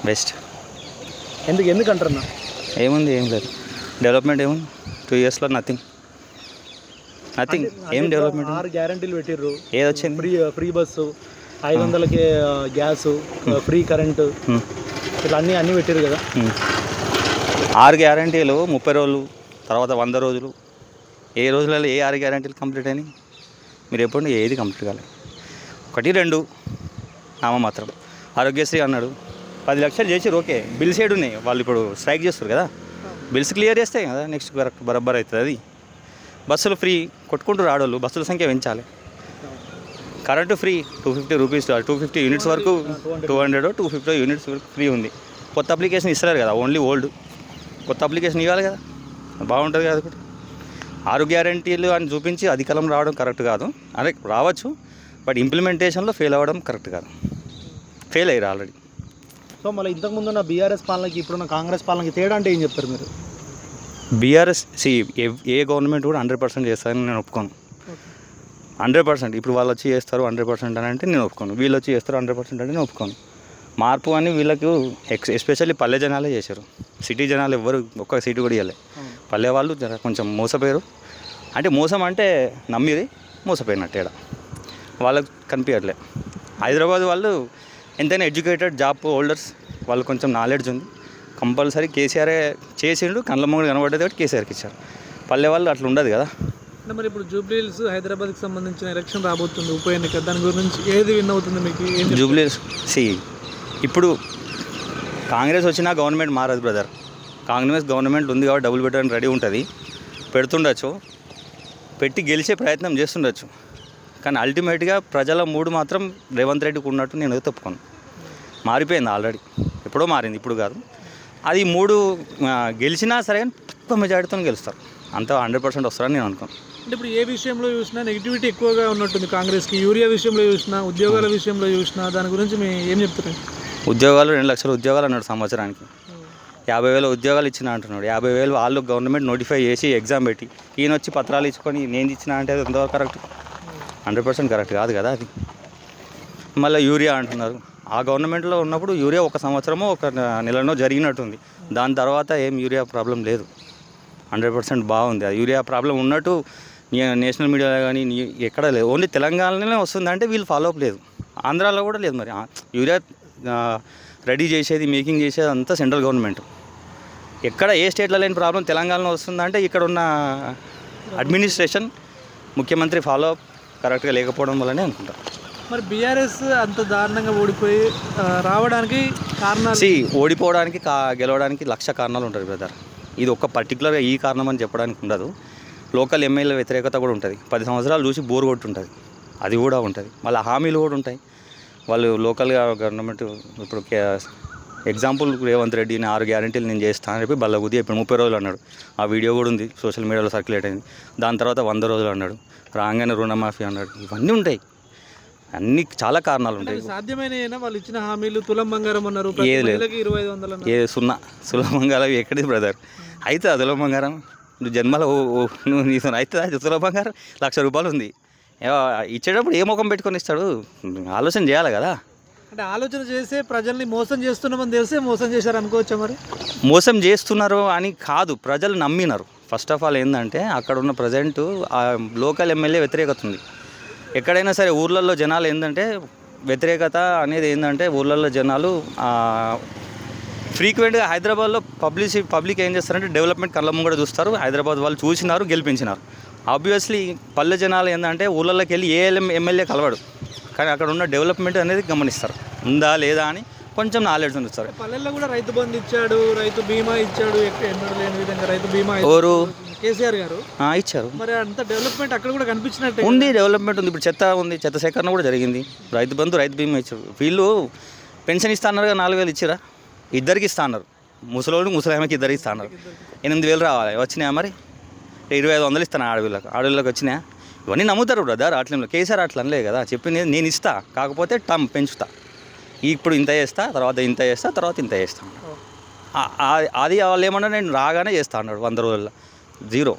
Best. ఎందుకు అంటున్నా? ఏముంది, ఏం లేదు. డెవలప్మెంట్ ఏముంది 2 yearsలో నథింగ్. ఏం డెవలప్మెంట్? 6 గ్యారంటీలు పెట్టిర్రు. ఏదొచ్చింది? ఫ్రీ బస్సు, 500కే గ్యాసు, ఫ్రీ కరెంటు, ఇట్లా అన్నీ పెట్టిర్రు కదా. 6 గ్యారంటీలు 30 రోజులు, తర్వాత 100 రోజులు. ఏ రోజులలో ఏ 6 గ్యారంటీలు కంప్లీట్ అయినాయి? మీరు ఎప్పుడు ఏది కంప్లీట్ కాలేదు. 1, 2 నామమాత్రం. ఆరోగ్యశ్రీ అన్నాడు, 10 లక్షలు చేసి ఓకే. బిల్స్ ఉన్నాయి, వాళ్ళు ఇప్పుడు స్ట్రైక్ చేస్తారు కదా, బిల్స్ క్లియర్ చేస్తే కదా నెక్స్ట్ కరెక్ట్ బరాబర్ అవుతుంది. అది బస్సులు ఫ్రీ కొట్టుకుంటారు ఆడోళ్ళు, బస్సుల సంఖ్య పెంచాలి. కరెంటు ఫ్రీ 250 రూపీస్, 250 యూనిట్స్ వరకు, 200 250 యూనిట్స్ వరకు ఫ్రీ ఉంది. కొత్త అప్లికేషన్ ఇస్తలేరు కదా, ఓన్లీ ఓల్డ్. కొత్త అప్లికేషన్ ఇవ్వాలి కదా, బాగుంటుంది కదా. ఒకటి 6 గ్యారంటీలు అని చూపించి అధికారం రావడం కరెక్ట్ కాదు. అదే రావచ్చు, బట్ ఇంప్లిమెంటేషన్లో ఫెయిల్ అవ్వడం కరెక్ట్ కాదు. ఫెయిల్ అయ్యారు ఆల్రెడీ. సో మళ్ళీ ఇంతకుముందు ఉన్న బీఆర్ఎస్ పాలనకి ఇప్పుడున్న కాంగ్రెస్ పాలనకి తేడా అంటే ఏం చెప్తారు మీరు? బీఆర్ఎస్ ఏ గవర్నమెంట్ కూడా 100% చేస్తారని నేను ఒప్పుకోను. 100% ఇప్పుడు వాళ్ళు వచ్చి చేస్తారు 100% అని అంటే నేను ఒప్పుకోను. వీళ్ళు వచ్చి చేస్తారు 100% అంటే నేను ఒప్పుకోను. మార్పు అని వీళ్ళకు ఎస్పెషల్లీ పల్లె జనాలే చేశారు. సిటీ జనాలు ఎవ్వరు ఒక్క సీటు కూడా ఇవ్వలే. పల్లె వాళ్ళు కొంచెం మోసపోయారు. అంటే మోసం అంటే నమ్మిది మోసపోయినట్టేడా వాళ్ళకు కనిపించట్లే. హైదరాబాద్ వాళ్ళు ఎంతైనా ఎడ్యుకేటెడ్ జాబ్ హోల్డర్స్, వాళ్ళు కొంచెం నాలెడ్జ్ ఉంది. కంపల్సరీ కేసీఆరే చేసిండు, కళ్ళ ముందు కనబడ్డది కాబట్టి కేసీఆర్కి ఇచ్చారు. పల్లె వాళ్ళు అట్లా ఉండదు కదా. అంటే మరి ఇప్పుడు జూబ్లీహిల్స్ హైదరాబాద్కి సంబంధించిన ఎలక్షన్ రాబోతుంది, ఉప ఎన్నిక, దాని గురించి ఏది విన్ అవుతుంది మీకు? జూబ్లీహిల్స్ ఇప్పుడు కాంగ్రెస్ వచ్చినా గవర్నమెంట్ మారదు బ్రదర్. కాంగ్రెస్ గవర్నమెంట్ ఉంది కాబట్టి డబుల్ బెటర్ రెడీ ఉంటుంది, పెడుతుండొచ్చు, పెట్టి గెలిచే ప్రయత్నం చేస్తుండొచ్చు. కానీ అల్టిమేట్గా ప్రజల మూడు మాత్రం రేవంత్ రెడ్డికి ఉన్నట్టు నేను తప్పుకోను. మారిపోయింది ఆల్రెడీ, ఎప్పుడో మారింది, ఇప్పుడు కాదు. అది 3 గెలిచినా సరే తక్కువ మెజారిటీతో గెలుస్తారు, అంత 100% వస్తారని నేను అనుకోను. అంటే ఇప్పుడు ఏ విషయంలో చూసినా నెగిటివిటీ ఎక్కువగా ఉన్నట్టుంది కాంగ్రెస్కి. యూరియా విషయంలో చూసినా, ఉద్యోగాల విషయంలో చూసినా, దాని గురించి మేము ఏం చెప్తున్నాం? ఉద్యోగాలు 2 లక్షల ఉద్యోగాలు అన్నాడు సంవత్సరానికి. 50,000 ఉద్యోగాలు ఇచ్చిన అంటున్నాడు. 50,000 వాళ్ళు గవర్నమెంట్ నోటిఫై చేసి ఎగ్జామ్ పెట్టి ఈయన వచ్చి పత్రాలు ఇచ్చుకొని నేను ఇచ్చిన అంటే అది ఎంతవరకు కరెక్ట్? 100% కరెక్ట్ కాదు కదా అది. మళ్ళీ యూరియా అంటున్నారు. ఆ గవర్నమెంట్లో ఉన్నప్పుడు యూరియా 1 సంవత్సరమో 1 నెలనో జరిగినట్టుంది. దాని తర్వాత ఏం యూరియా ప్రాబ్లం లేదు, 100% బాగుంది. ఆ యూరియా ప్రాబ్లం ఉన్నట్టు నేషనల్ మీడియాలో కానీ ఎక్కడ లేదు. ఓన్లీ తెలంగాణలోనే వస్తుందంటే వీళ్ళు ఫాలోఅప్ లేదు. ఆంధ్రాలో కూడా లేదు. మరి యూరియా రెడీ చేసేది, మేకింగ్ చేసేది అంతా సెంట్రల్ గవర్నమెంట్. ఎక్కడ ఏ స్టేట్లో లేని ప్రాబ్లం తెలంగాణలో వస్తుందంటే ఇక్కడ ఉన్న అడ్మినిస్ట్రేషన్, ముఖ్యమంత్రి ఫాలోఅప్ కరెక్ట్గా లేకపోవడం వల్లనే అనుకుంటారు. మరి బీఆర్ఎస్ అంత దారుణంగా ఓడిపోయి రావడానికి కారణాలు? ఓడిపోవడానికి గెలవడానికి 1,00,000 కారణాలు ఉంటాయి బ్రదర్. ఇది ఒక పర్టికులర్గా ఈ కారణం అని చెప్పడానికి ఉండదు. లోకల్ ఎమ్మెల్యేల వ్యతిరేకత కూడా ఉంటుంది. 10 సంవత్సరాలు చూసి బోర్ కొట్టుంటుంది, అది కూడా ఉంటుంది. మళ్ళీ హామీలు కూడా ఉంటాయి. వాళ్ళు లోకల్గా గవర్నమెంట్ ఇప్పుడు ఎగ్జాంపుల్ రేవంత్ రెడ్డిని 6 గ్యారంటీలు నేను చేస్తాను అని చెప్పి బల్లగుద్ది ఇప్పుడు 30 రోజులు అన్నాడు. ఆ వీడియో కూడా ఉంది, సోషల్ మీడియాలో సర్క్యులేట్ అయింది. దాని తర్వాత 100 రోజులు అన్నాడు, రాగానే రుణమాఫీ అన్నాడు. ఇవన్నీ ఉంటాయి, అన్ని చాలా కారణాలు ఉంటాయి. సాధ్యమైన వాళ్ళు ఇచ్చిన హామీలు తులం బంగారం అన్నారు, ఏది లేదు, 2500 ఏ సులభ బంగారం ఎక్కడిది బ్రదర్? అవుతుందా తులం బంగారం? నువ్వు జన్మలో నువ్వు నీతో అవుతుందా తులం బంగారం? 1,00,000 రూపాయలు ఉంది, ఇచ్చేటప్పుడు ఏ ముఖం పెట్టుకొని ఇస్తాడు? ఆలోచన చేయాలి కదా. అంటే ఆలోచన చేసే ప్రజల్ని మోసం చేస్తున్నామని తెలిసే మోసం చేశారు అనుకోవచ్చా? మరి మోసం చేస్తున్నారు అని కాదు, ప్రజలు నమ్మినారు. ఫస్ట్ ఆఫ్ ఆల్ ఏంటంటే అక్కడ ఉన్న ప్రజెంట్ లోకల్ ఎమ్మెల్యే వ్యతిరేకత ఉంది. ఎక్కడైనా సరే ఊర్లలో జనాలు ఏంటంటే వ్యతిరేకత అనేది ఏంటంటే ఊర్లలో జనాలు ఫ్రీక్వెంట్గా హైదరాబాద్లో పబ్లిక్ ఏం చేస్తారంటే డెవలప్మెంట్ కళ్ళ ముంగడ చూస్తారు. హైదరాబాద్ వాళ్ళు చూసినారు, గెలిపించినారు. ఆబ్వియస్లీ పల్లె జనాలు ఏంటంటే ఊళ్ళలోకి వెళ్ళి ఏ ఎమ్మెల్యే కలవాడు, కానీ అక్కడ ఉన్న డెవలప్మెంట్ అనేది గమనిస్తారు, ఉందా లేదా అని కొంచెం నాలెడ్జ్ ఉంచుతారు. పల్లెల్లో కూడా రైతు బంధు ఇచ్చాడు, రైతు బీమా ఇచ్చాడు, ఎన్నడూ లేని విధంగా రైతు బీమా ఎవరు కేసీఆర్ గారు ఇచ్చారు. మరి అంత డెవలప్మెంట్ అక్కడ కూడా కనిపించినట్టు ఉంది, డెవలప్మెంట్ ఉంది. ఇప్పుడు చెత్త ఉంది, చెత్త సేకరణ కూడా జరిగింది. రైతు బంధు, రైతు బీమా ఇచ్చారు. వీళ్ళు పెన్షన్ ఇస్తా అన్నారు, 4,000 ఇచ్చిరా, ఇద్దరికి ఇస్తా అన్నారు. ముసలోడు ముసలామెకి ఇద్దరికి ఇస్తా అన్నారు. 8,000 రావాలి, వచ్చినాయా? మరి 2,500 ఇస్తాను ఆడవిళ్ళకి వచ్చినాయా? ఇవన్నీ నమ్ముతారు బ్రదర్. అట్లా కేసీఆర్ అట్లా అనలే కదా, చెప్పింది నేను ఇస్తా, కాకపోతే పెంచుతా. ఇప్పుడు ఇంత చేస్తా, తర్వాత ఇంత చేస్తా, తర్వాత ఇంత చేస్తా. అది వాళ్ళు ఏమన్నా నేను రాగానే చేస్తా అన్నాడు 100 రోజుల్లో 0.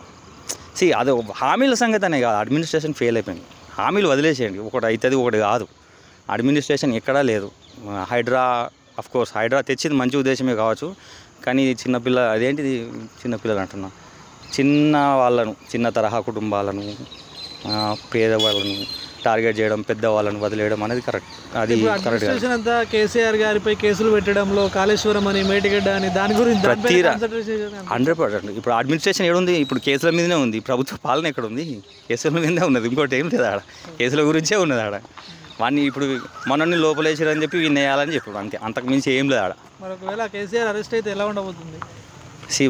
అది హామీల సంగతి అనే కాదు, అడ్మినిస్ట్రేషన్ ఫెయిల్ అయిపోయింది. హామీలు వదిలేసేయండి, ఒకటి అవుతుంది ఒకటి కాదు. అడ్మినిస్ట్రేషన్ ఎక్కడా లేదు. హైడ్రా కోర్స్ హైడ్రా తెచ్చింది మంచి ఉద్దేశమే కావచ్చు, కానీ చిన్నపిల్ల అదేంటిది చిన్నపిల్లలు అంటున్నా, చిన్న వాళ్ళను, చిన్న తరహా కుటుంబాలను, పేదవాళ్ళను టార్గెట్ చేయడం, పెద్దవాళ్ళను వదిలేయడం అనేది కరెక్ట్. అది కరెక్ట్. అడ్మినిస్ట్రేషన్ అంతా కేసీఆర్ గారిపై కేసులు పెట్టడంలో, కాళేశ్వరం అని, మేటిగడ్డ అని, దాని గురించి 100%. ఇప్పుడు అడ్మినిస్ట్రేషన్ ఏడుంది? ఇప్పుడు కేసుల మీదనే ఉంది. ప్రభుత్వ పాలన ఎక్కడ ఉంది? కేసుల మీదనే ఉన్నది. ఇంకోటి ఏం లేదు ఆడ. కేసుల గురించే ఉన్నది ఆడ. వాడిని ఇప్పుడు మనల్ని లోపలేసారని చెప్పి వీళ్ళు వేయాలని చెప్పాడు అంతే, అంతకు మించి ఏం లేదు ఆడ. మరి ఒకవేళ కేసీఆర్ అరెస్ట్ అయితే ఎలా ఉండబోతుంది?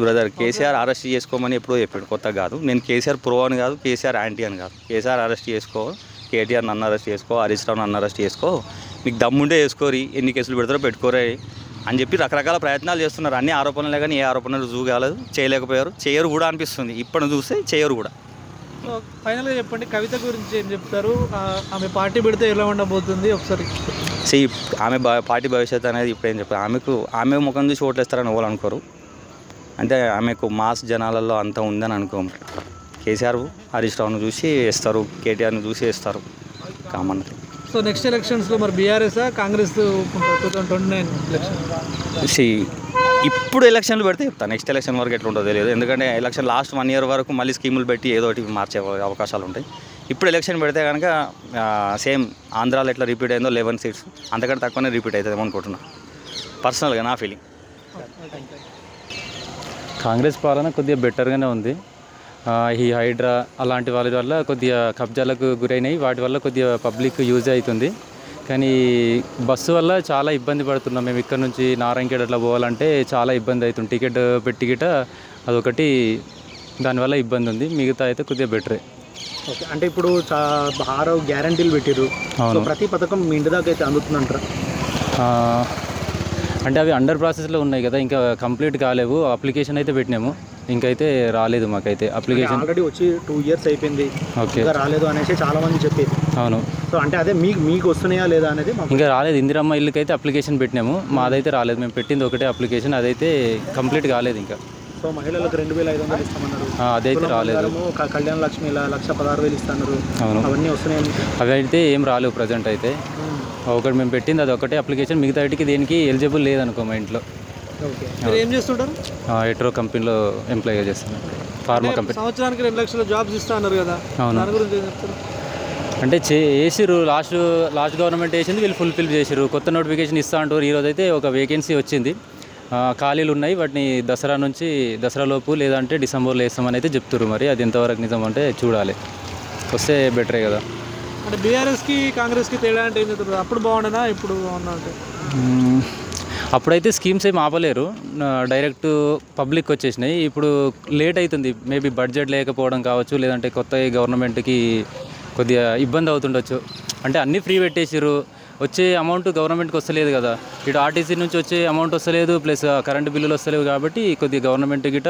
బ్రదర్, కేసీఆర్ అరెస్ట్ చేసుకోమని ఎప్పుడో చెప్పాడు, కొత్తగా కాదు. నేను కేసీఆర్ ప్రో అని కాదు, కేసీఆర్ యాంటీ అని కాదు. కేసీఆర్ అరెస్ట్ చేసుకో, కేటీఆర్ నన్ను అరెస్ట్ చేసుకో, హరీష్ రావు నన్ను అరెస్ట్ చేసుకో, మీకు దమ్ముంటే చేసుకోరి, ఎన్ని కేసులు పెడతారో పెట్టుకోరే అని చెప్పి రకరకాల ప్రయత్నాలు చేస్తున్నారు. అన్ని ఆరోపణలే కానీ ఏ ఆరోపణలు రుజువు కాలేదు, చేయలేకపోయారు, చేయరు కూడా అనిపిస్తుంది. ఇప్పుడు చూస్తే చేయరు కూడా. సో ఫైనల్గా చెప్పండి, కవిత గురించి ఏం చెప్తారు? ఆమె పార్టీ పెడితే ఎలా ఉండబోతుంది ఒకసారి? ఆమె పార్టీ భవిష్యత్తు అనేది ఇప్పుడు ఏం చెప్పారు? ఆమె ముఖం చూసి ఓట్లు వేస్తారని ఎవరు అనుకోరు. అంటే ఆమెకు మాస్ జనాలలో అంత ఉందని అనుకోము. కేసీఆర్ హరీష్ రావును చూసి వేస్తారు, కేటీఆర్ను చూసి వేస్తారు కామన్. సో నెక్స్ట్ ఎలక్షన్స్లో మరి బీఆర్ఎస్ కాంగ్రెస్ 2029 ఎలక్షన్? ఇప్పుడు ఎలక్షన్లు పెడితే చెప్తాను, నెక్స్ట్ ఎలక్షన్ వరకు ఎట్లా ఉంటుందో తెలియదు. ఎందుకంటే ఎలక్షన్ లాస్ట్ 1 year వరకు మళ్ళీ స్కీములు పెట్టి ఏదో ఒకటి మార్చే అవకాశాలు ఉంటాయి. ఇప్పుడు ఎలక్షన్ పెడితే కనుక సేమ్ ఆంధ్రాలో ఎట్లా రిపీట్ అయిందో 11 seats అంతకంటే తక్కువనే రిపీట్ అవుతుంది అనుకుంటున్నా, పర్సనల్గా నా ఫీలింగ్. కాంగ్రెస్ పాలన కొద్దిగా బెటర్గానే ఉంది. ఈ హైడ్రా అలాంటి వాళ్ళ వల్ల కొద్దిగా కబ్జాలకు గురైనాయి, వాటి వల్ల కొద్దిగా పబ్లిక్ యూజ్ అవుతుంది. కానీ బస్సు వల్ల చాలా ఇబ్బంది పడుతున్నాం మేము. ఇక్కడ నుంచి నారాయణఖేడ్ అట్లా పోవాలంటే చాలా ఇబ్బంది అవుతుంది. టికెట్ పెట్టి గిట అదొకటి, దానివల్ల ఇబ్బంది ఉంది. మిగతా అయితే కొద్దిగా బెటరే. ఓకే, అంటే ఇప్పుడు 6 గ్యారంటీలు పెట్టారు. ప్రతి పథకం మీ ఇంటి దాకా అయితే అందుతుందంటారా? అంటే అవి అండర్ ప్రాసెస్లో ఉన్నాయి కదా, ఇంకా కంప్లీట్ కాలేవు. అప్లికేషన్ అయితే పెట్టినాము, ఇంకైతే రాలేదు మాకైతే అప్లికేషన్. ఆల్రెడీ వచ్చి 2 years అయిపోయింది, ఓకే, రాలేదు అనేసి చాలా మంది చెప్పారు. అవును. సో అంటే అదే మీకు వస్తున్నాయా లేదా అనేది ఇంకా రాలేదు. ఇందిరమ్మ ఇల్లుకైతే అప్లికేషన్ పెట్టినాము, మాదైతే రాలేదు. మేము పెట్టింది ఒకటే అప్లికేషన్, అదైతే కంప్లీట్ కాలేదు ఇంకా. సో మహిళలకు 2500 ఇస్తామన్నారు, అదైతే రాలేదు. కళ్యాణ లక్ష్మి 1,16,000 ఇస్తున్నారు. అవును, అవన్నీ వస్తున్నాయి. అవి అయితే ఏం రాలేవు ప్రజెంట్ అయితే. ఒకటి మేము పెట్టింది అది ఒకటే అప్లికేషన్, మిగతా వాటికి దేనికి ఎలిజిబుల్ లేదనుకో మా ఇంట్లో. ఏం చేస్తుంటారు? ఎట్రో కంపెనీలో ఎంప్లాయ్గా చేస్తున్నాను, ఫార్మా కంపెనీ. సంవత్సరానికి 2 లక్షల జాబ్స్ ఇస్తా అన్నారు కదా, దాని గురించి ఏం చెప్తారు? అంటే వేసిరు, లాస్ట్ గవర్నమెంట్ వేసింది, వీళ్ళు ఫుల్ఫిల్ చేసిరు. కొత్త నోటిఫికేషన్ ఇస్తా అంటారు. ఈరోజు అయితే ఒక వేకెన్సీ వచ్చింది, ఖాళీలు ఉన్నాయి. వాటిని దసరా లోపు లేదంటే డిసెంబర్లో వేస్తామని అయితే చెప్తారు. మరి అది ఎంతవరకు నిజం అంటే చూడాలి, వస్తే బెటరే కదా. అంటే బీఆర్ఎస్కి కాంగ్రెస్కి తేడా అంటే ఏం చెప్తారు? అప్పుడు బాగుండేనా ఇప్పుడు బాగున్నా అంటే? అప్పుడైతే స్కీమ్స్ ఏమి ఆపలేరు, డైరెక్ట్ పబ్లిక్ వచ్చేసినాయి. ఇప్పుడు లేట్ అవుతుంది, మేబీ బడ్జెట్ లేకపోవడం కావచ్చు, లేదంటే కొత్త గవర్నమెంట్కి కొద్దిగా ఇబ్బంది అవుతుండొచ్చు. అంటే అన్నీ ఫ్రీ పెట్టేసారు, వచ్చే అమౌంట్ గవర్నమెంట్కి వస్తలేదు కదా. ఇటు ఆర్టీసీ నుంచి వచ్చే అమౌంట్ వస్తలేదు, ప్లస్ కరెంటు బిల్లులు వస్తలేవు. కాబట్టి కొద్దిగా గవర్నమెంట్ గిట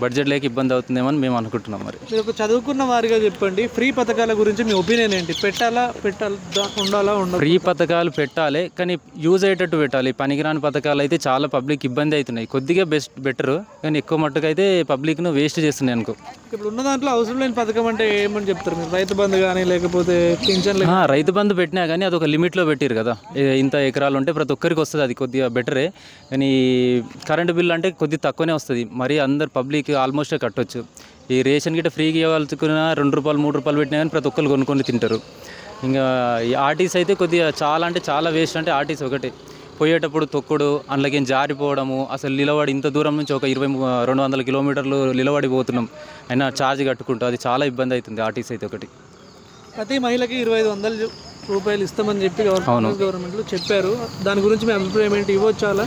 బడ్జెట్ లేక ఇబ్బంది అవుతుందేమో అని మేము అనుకుంటున్నాం. మరి మీరు ఒక చదువుకున్న వారిగా చెప్పండి, ఫ్రీ పథకాల గురించి మీ ఒపీనియన్ ఏంటి? ఉండాలా? ఫ్రీ పథకాలు పెట్టాలి, కానీ యూజ్ అయ్యేటట్టు పెట్టాలి. పనికిరాని పథకాలు అయితే చాలా పబ్లిక్ ఇబ్బంది అవుతున్నాయి. కొద్దిగా బెటర్, కానీ ఎక్కువ మట్టుకు అయితే పబ్లిక్ను వేస్ట్ చేస్తున్నాయి అనుకో. ఇప్పుడు ఉన్న దాంట్లో అవసరం లేని పథకం అంటే ఏమని చెప్తారు మీరు? రైతు బంధు కానీ, లేకపోతే పింఛన్? రైతు బంధు పెట్టినా కానీ అది ఒక లిమిట్లో పెట్టారు కదా. ఇంత ఎకరాలు ఉంటే ప్రతి ఒక్కరికి వస్తుంది, అది కొద్దిగా బెటరే. కానీ కరెంటు బిల్లు అంటే కొద్దిగా తక్కువనే వస్తుంది. మరి అందరు పబ్లిక్ ఆల్మోస్ట్ కట్టొచ్చు. ఈ రేషన్ గిట్ట ఫ్రీగా ఇవ్వాల్సుకున్న 2 రూపాయలు 3 రూపాయలు పెట్టినా కానీ ప్రతి ఒక్కరు కొనుక్కొని తింటారు. ఇంకా ఈ ఆర్టీసీ అయితే కొద్దిగా చాలా అంటే చాలా వేస్ట్. అంటే ఆర్టీసీ ఒకటి పోయేటప్పుడు తొక్కుడు, అందులోకి జారిపోవడము, అసలు నిలబడి ఇంత దూరం నుంచి ఒక 200 కిలోమీటర్లు నిలబడిపోతున్నాం, అయినా ఛార్జ్ కట్టుకుంటూ అది చాలా ఇబ్బంది అవుతుంది ఆర్టీసీ అయితే ఒకటి. ప్రతి మహిళకి 2500 రూపాయలు ఇస్తామని చెప్పి గవర్నమెంట్లో చెప్పారు. దాని గురించి మీ అభిప్రాయం ఏంటి? ఇవ్వచ్చాలా?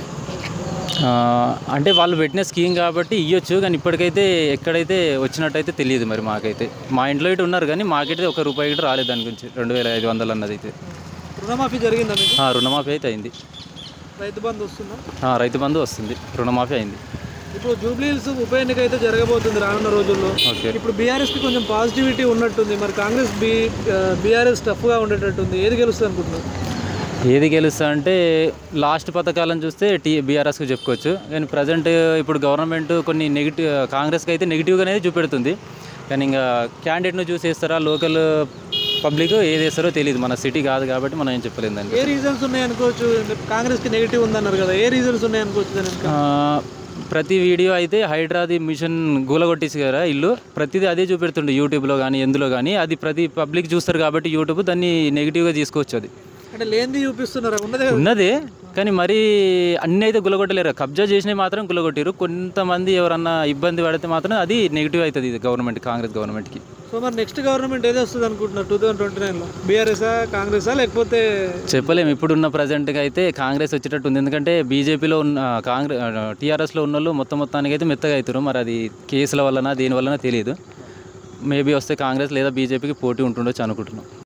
అంటే వాళ్ళు పెట్టిన స్కీమ్ కాబట్టి ఇవ్వచ్చు, కానీ ఇప్పటికైతే ఎక్కడైతే వచ్చినట్టయితే తెలియదు. మరి మాకైతే మా ఇంట్లో ఇటు ఉన్నారు, కానీ మాకైతే 1 రూపాయి కూడా రాలేదు దాని గురించి. 2500 అన్నది అయితే. రుణమాఫీ జరిగిందా? రుణమాఫీ అయితే అయింది. రైతు బంధు వస్తుందా? రైతు బంధు వస్తుంది, రుణమాఫీ అయింది. ఇప్పుడు జూబ్లీహిల్స్ ఉప ఎన్నిక అయితే జరగబోతుంది రానున్న రోజుల్లో. ఇప్పుడు బీఆర్ఎస్కి కొంచెం పాజిటివిటీ ఉన్నట్టుంది, మరి కాంగ్రెస్ బీఆర్ఎస్ టఫ్గా ఉండేటట్టుంది. ఏది గెలుస్తుంది అనుకుంటున్నారు? ఏది గెలుస్తా అంటే లాస్ట్ పథకాలను చూస్తే బీఆర్ఎస్కి చెప్పుకోవచ్చు. కానీ ప్రజెంట్ ఇప్పుడు గవర్నమెంట్ కొన్ని కాంగ్రెస్కి అయితే నెగిటివ్గానే చూపెడుతుంది. కానీ ఇంకా క్యాండిడేట్ను చూసి వేస్తారా, లోకల్ పబ్లిక్ ఏది వేస్తారో తెలియదు, మన సిటీ కాదు కాబట్టి మనం ఏం చెప్పలేదు దాన్ని. ఏ రీజన్స్ ఉన్నాయి అనుకోవచ్చు? కాంగ్రెస్కి నెగిటివ్ ఉందన్నారు కదా, ఏ రీజన్స్ ఉన్నాయి అనుకోవచ్చు దాని వెనుక? ప్రతి వీడియో అయితే హైడ్రాది మిషన్ గూలగొట్టేసి కదా ఇల్లు, ప్రతిదీ అదే చూపెడుతుండే యూట్యూబ్లో కానీ ఎందులో కానీ. అది ప్రతి పబ్లిక్ చూస్తారు కాబట్టి యూట్యూబ్ దాన్ని నెగిటివ్గా తీసుకోవచ్చు. అది అంటే లేనిది చూపిస్తున్నారు, ఉన్నదే కానీ మరీ అన్నీ అయితే గులగొట్టలేరు. కబ్జా చేసినవి మాత్రం గులగొట్టారు. కొంతమంది ఎవరన్నా ఇబ్బంది పడితే మాత్రం అది నెగిటివ్ అవుతుంది ఇది గవర్నమెంట్, కాంగ్రెస్ గవర్నమెంట్కి. సో మరి నెక్స్ట్ గవర్నమెంట్ ఏది వస్తుంది అనుకుంటున్నారు 2029లో? బీఆర్ఎస్ఆ, కాంగ్రెసా, లేకపోతే చెప్పలేము. ఇప్పుడున్న ప్రజెంట్గా అయితే కాంగ్రెస్ వచ్చేటట్టు ఉంది. ఎందుకంటే బీజేపీలో ఉన్న టీఆర్ఎస్లో ఉన్న వాళ్ళు మొత్తానికి అయితే మెత్తగా అవుతారు. మరి అది కేసుల వలన దేని వలన తెలియదు. మేబీ వస్తే కాంగ్రెస్ లేదా బీజేపీకి పోటీ ఉంటుండొచ్చు అనుకుంటున్నాం.